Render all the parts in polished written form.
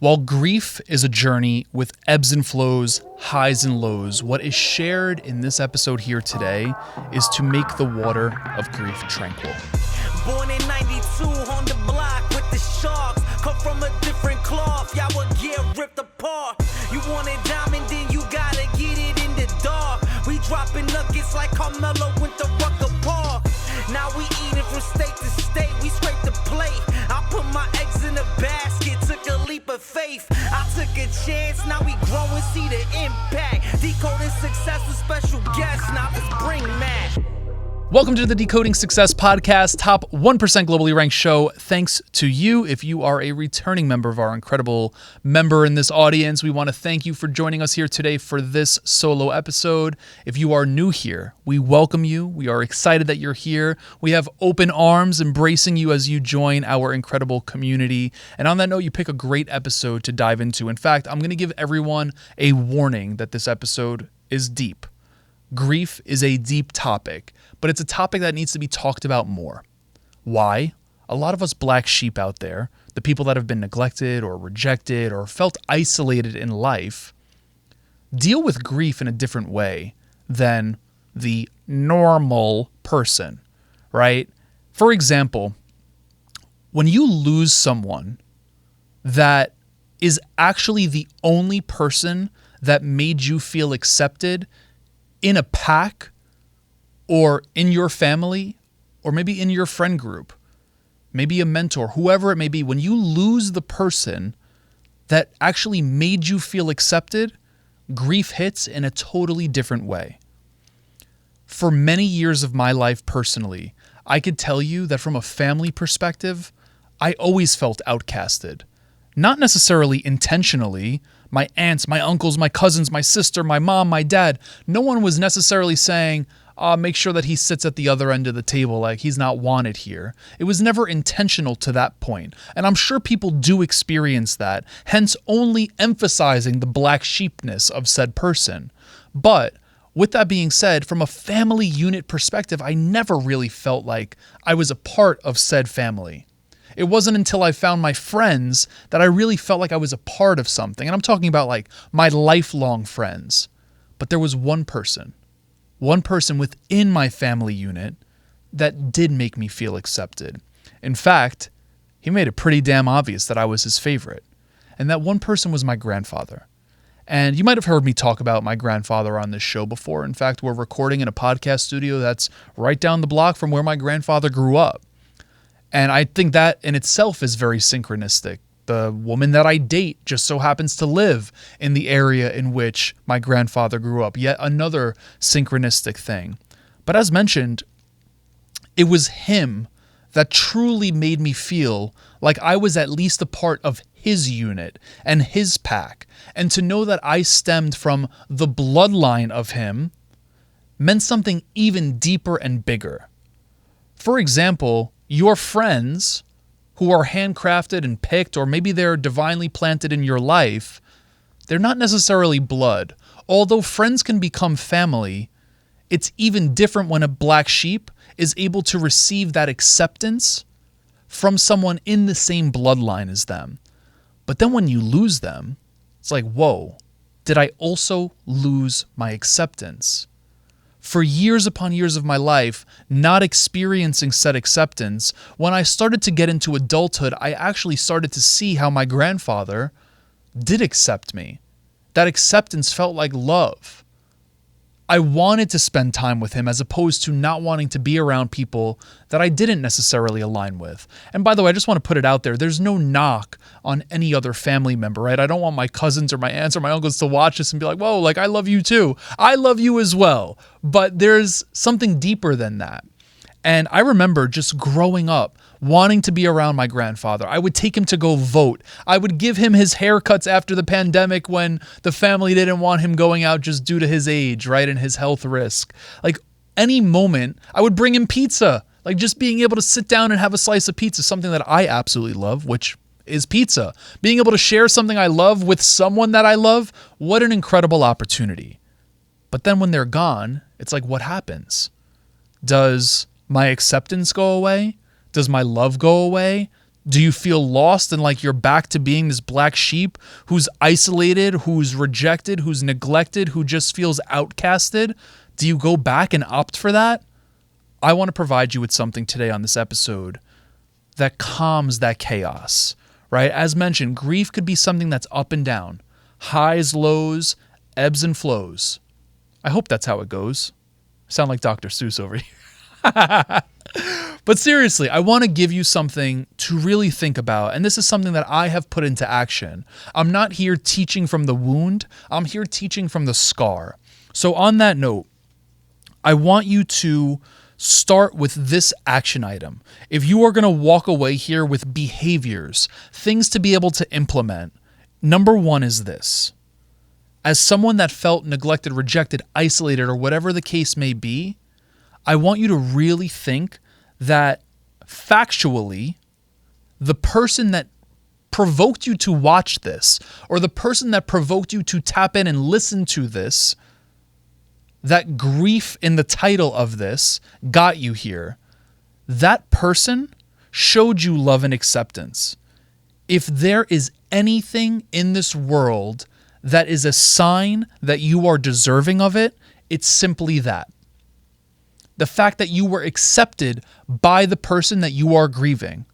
While grief is a journey with ebbs and flows, highs and lows, what is shared in this episode here today is to make the water of grief tranquil. Born in 92 on the block with the sharks. Come from a different cloth, y'all will get ripped apart. You want it diamond, then you gotta get it in the dark. We dropping nuggets like Carmelo went to Rucker Park. Now we eating from state to state, we scrape the plate. I put my eggs in a basket, took a leap of faith. I took a chance, now we grow and see the impact. Decoding Success with special guests, now let's bring Matt. Welcome to the Decoding Success Podcast, top 1% globally ranked show. Thanks to you. If you are a returning member of our incredible member in this audience, we want to thank you for joining us here today for this solo episode. If you are new here, we welcome you. We are excited that you're here. We have open arms embracing you as you join our incredible community. And on that note, you pick a great episode to dive into. In fact, I'm going to give everyone a warning that this episode is deep. Grief is a deep topic, but it's a topic that needs to be talked about more. Why? A lot of us black sheep out there, the people that have been neglected or rejected or felt isolated in life, deal with grief in a different way than the normal person, right? For example, when you lose someone that is actually the only person that made you feel accepted in a pack or in your family or maybe in your friend group, maybe a mentor, whoever it may be, when you lose the person that actually made you feel accepted, grief hits in a totally different way. For many years of my life personally, I could tell you that from a family perspective, I always felt outcasted. Not necessarily intentionally. My aunts, my uncles, my cousins, my sister, my mom, my dad, no one was necessarily saying, make sure that he sits at the other end of the table, like he's not wanted here. It was never intentional to that point. And I'm sure people do experience that, hence only emphasizing the black sheepness of said person. But with that being said, from a family unit perspective, I never really felt like I was a part of said family. It wasn't until I found my friends that I really felt like I was a part of something. And I'm talking about like my lifelong friends. But there was one person within my family unit that did make me feel accepted. In fact, he made it pretty damn obvious that I was his favorite. And that one person was my grandfather. And you might have heard me talk about my grandfather on this show before. In fact, we're recording in a podcast studio that's right down the block from where my grandfather grew up. And I think that in itself is very synchronistic. The woman that I date just so happens to live in the area in which my grandfather grew up. Yet another synchronistic thing. But as mentioned, it was him that truly made me feel like I was at least a part of his unit and his pack. And to know that I stemmed from the bloodline of him meant something even deeper and bigger. For example, your friends who are handcrafted and picked, or maybe they're divinely planted in your life, they're not necessarily blood. Although friends can become family, it's even different when a black sheep is able to receive that acceptance from someone in the same bloodline as them. But then when you lose them, it's like, whoa, did I also lose my acceptance? For years upon years of my life, not experiencing said acceptance, when I started to get into adulthood, I actually started to see how my grandfather did accept me. That acceptance felt like love. I wanted to spend time with him as opposed to not wanting to be around people that I didn't necessarily align with. And by the way, I just want to put it out there. There's no knock on any other family member, right? I don't want my cousins or my aunts or my uncles to watch this and be like, whoa, like I love you too. I love you as well. But there's something deeper than that. And I remember just growing up, wanting to be around my grandfather. I would take him to go vote. I would give him his haircuts after the pandemic when the family didn't want him going out just due to his age, right, and his health risk. Like any moment, I would bring him pizza. Like just being able to sit down and have a slice of pizza, something that I absolutely love, which is pizza. Being able to share something I love with someone that I love, what an incredible opportunity. But then when they're gone, it's like, what happens? Does my acceptance go away? Does my love go away? Do you feel lost and like you're back to being this black sheep who's isolated, who's rejected, who's neglected, who just feels outcasted? Do you go back and opt for that? I want to provide you with something today on this episode that calms that chaos, right? As mentioned, grief could be something that's up and down, highs, lows, ebbs and flows. I hope that's how it goes. I sound like Dr. Seuss over here. But seriously, I want to give you something to really think about, and this is something that I have put into action. I'm not here teaching from the wound. I'm here teaching from the scar. So on that note, I want you to start with this action item. If you are going to walk away here with behaviors, things to be able to implement, number one is this. As someone that felt neglected, rejected, isolated, or whatever the case may be, I want you to really think that factually, the person that provoked you to watch this, or the person that provoked you to tap in and listen to this, that grief in the title of this got you here, that person showed you love and acceptance. If there is anything in this world that is a sign that you are deserving of it, it's simply that. The fact that you were accepted by the person that you are grieving.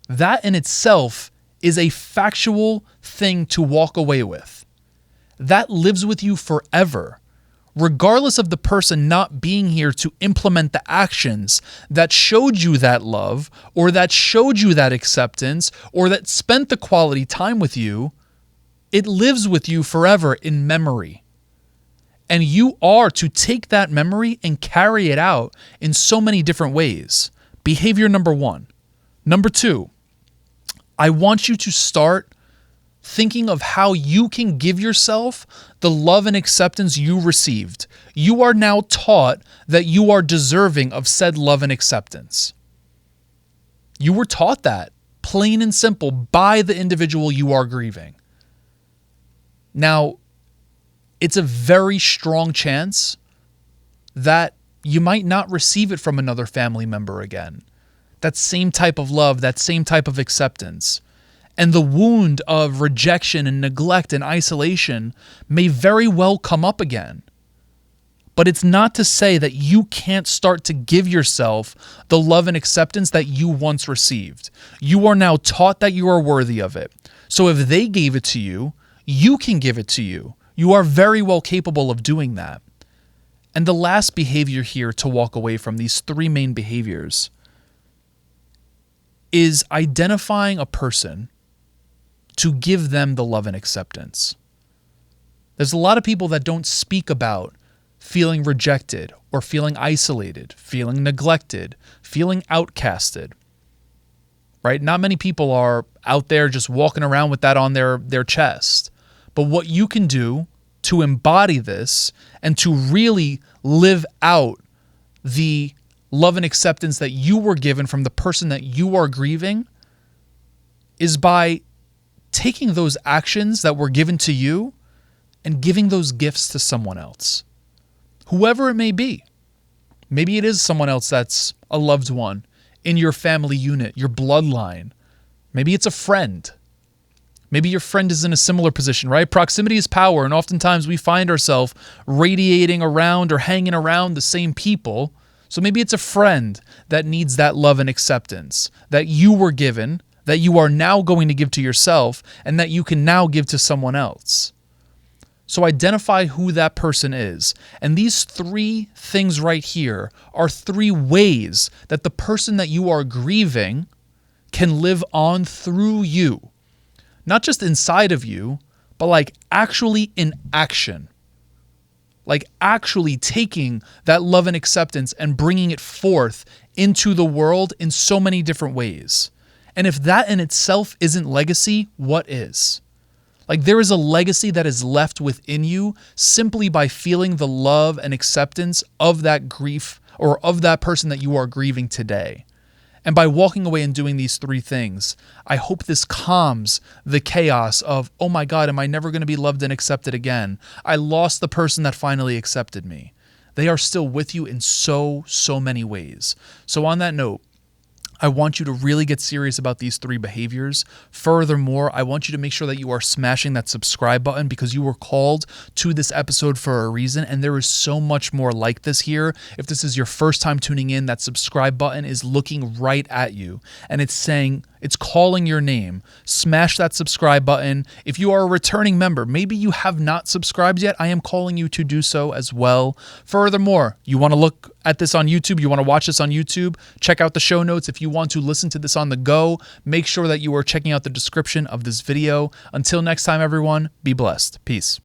That in itself is a factual thing to walk away with. That lives with you forever, regardless of the person not being here to implement the actions that showed you that love, or that showed you that acceptance, or that spent the quality time with you. It lives with you forever in memory. And you are to take that memory and carry it out in so many different ways. Behavior number one. Number two, I want you to start thinking of how you can give yourself the love and acceptance you received. You are now taught that you are deserving of said love and acceptance. You were taught that, plain and simple, by the individual you are grieving. Now, it's a very strong chance that you might not receive it from another family member again. That same type of love, that same type of acceptance. And the wound of rejection and neglect and isolation may very well come up again. But it's not to say that you can't start to give yourself the love and acceptance that you once received. You are now taught that you are worthy of it. So if they gave it to you, you can give it to you. You are very well capable of doing that. And the last behavior here to walk away from, these three main behaviors, is identifying a person to give them the love and acceptance. There's a lot of people that don't speak about feeling rejected or feeling isolated, feeling neglected, feeling outcasted, right? Not many people are out there just walking around with that on their chest. But what you can do to embody this and to really live out the love and acceptance that you were given from the person that you are grieving is by taking those actions that were given to you and giving those gifts to someone else, whoever it may be. Maybe it is someone else that's a loved one in your family unit, your bloodline. Maybe it's a friend. Maybe your friend is in a similar position, right? Proximity is power, and oftentimes we find ourselves radiating around or hanging around the same people. So maybe it's a friend that needs that love and acceptance that you were given, that you are now going to give to yourself, and that you can now give to someone else. So identify who that person is. And these three things right here are three ways that the person that you are grieving can live on through you. Not just inside of you, but like actually in action. Like actually taking that love and acceptance and bringing it forth into the world in so many different ways. And if that in itself isn't legacy, what is? Like there is a legacy that is left within you simply by feeling the love and acceptance of that grief or of that person that you are grieving today. And by walking away and doing these three things, I hope this calms the chaos of, oh my God, am I never going to be loved and accepted again? I lost the person that finally accepted me. They are still with you in so many ways. So on that note, I want you to really get serious about these 3 behaviors. Furthermore, I want you to make sure that you are smashing that subscribe button because you were called to this episode for a reason, and there is so much more like this here. If this is your first time tuning in, that subscribe button is looking right at you, and it's calling your name. Smash that subscribe button. If you are a returning member, maybe you have not subscribed yet, I am calling you to do so as well. Furthermore, you want to look at this on YouTube, you want to watch this on YouTube, check out the show notes. If you want to listen to this on the go, make sure that you are checking out the description of this video. Until next time, everyone, be blessed. Peace.